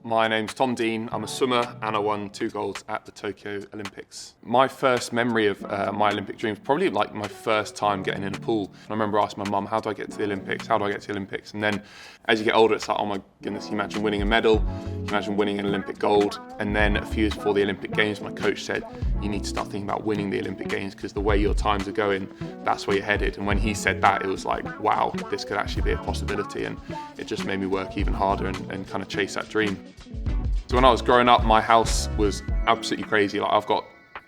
My name's Tom Dean, I'm a swimmer and I won 2 golds at the Tokyo Olympics. My first memory of my Olympic dreams, probably like my first time getting in a pool. I remember asking my mum, how do I get to the Olympics? How do I get to the Olympics? And then as you get older, it's like, oh my goodness, you imagine winning a medal, you imagine winning an Olympic gold. And then a few years before the Olympic Games, my coach said, you need to start thinking about winning the Olympic Games because the way your times are going, that's where you're headed. And when he said that, it was like, wow, this could actually be a possibility. And it just made me work even harder and kind of chase that dream. So when I was growing up, my house was absolutely crazy. Like, I've got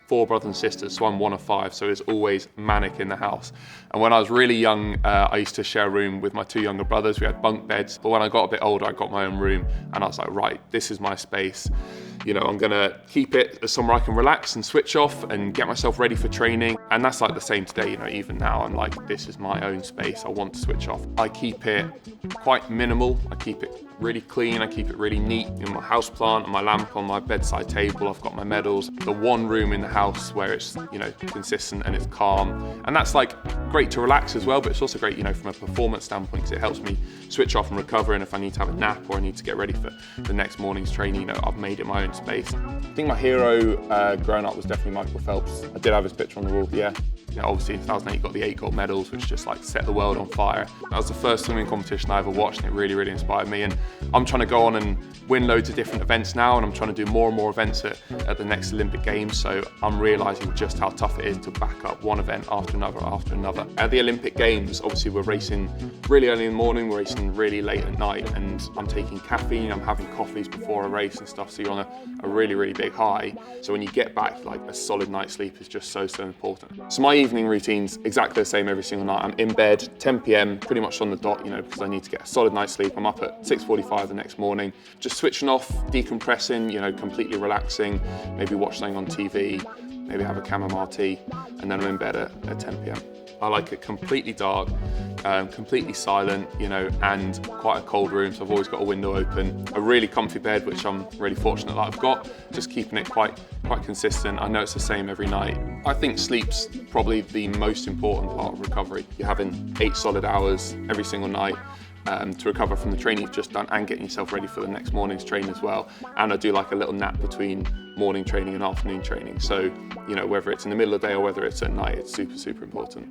4 brothers and sisters, so I'm one of 5, so it's always manic in the house. And when I was really young, I used to share a room with my 2 younger brothers. We had bunk beds, but when I got a bit older, I got my own room, and I was like, right, this is my space. You know, I'm gonna keep it as somewhere I can relax and switch off and get myself ready for training. And that's like the same today, you know, even now, I'm like, this is my own space, I want to switch off. I keep it quite minimal, I keep it really clean, I keep it really neat. In my houseplant and my lamp on my bedside table, I've got my medals. The one room in the house where it's, you know, consistent and it's calm. And that's like great to relax as well, but it's also great, you know, from a performance standpoint, because it helps me switch off and recover. And if I need to have a nap or I need to get ready for the next morning's training, you know, I've made it my own space. I think my hero growing up was definitely Michael Phelps. I did have his picture on the wall, yeah. You know, obviously in 2008 he got the 8 gold medals, which just like set the world on fire. That was the first swimming competition I ever watched, and it really, really inspired me. And I'm trying to go on and win loads of different events now, and I'm trying to do more and more events at the next Olympic Games. So I'm realizing just how tough it is to back up one event after another after another. At the Olympic Games, obviously we're racing really early in the morning, we're racing really late at night, and I'm taking caffeine, I'm having coffees before a race and stuff, so you're on a really, really big high. So when you get back, like, a solid night's sleep is just so, so important. So my evening routine's exactly the same every single night. I'm in bed, 10 p.m, pretty much on the dot, you know, because I need to get a solid night's sleep. I'm up at 6:45 the next morning, just switching off, decompressing, you know, completely relaxing, maybe watch something on TV, maybe have a chamomile tea, and then I'm in bed at 10 p.m. I like it completely dark, completely silent, you know, and quite a cold room, so I've always got a window open. A really comfy bed, which I'm really fortunate that I've got, just keeping it quite consistent. I know it's the same every night. I think sleep's probably the most important part of recovery. You're having 8 solid hours every single night to recover from the training you've just done and getting yourself ready for the next morning's training as well. And I do like a little nap between morning training and afternoon training. So, you know, whether it's in the middle of the day or whether it's at night, it's super, super important.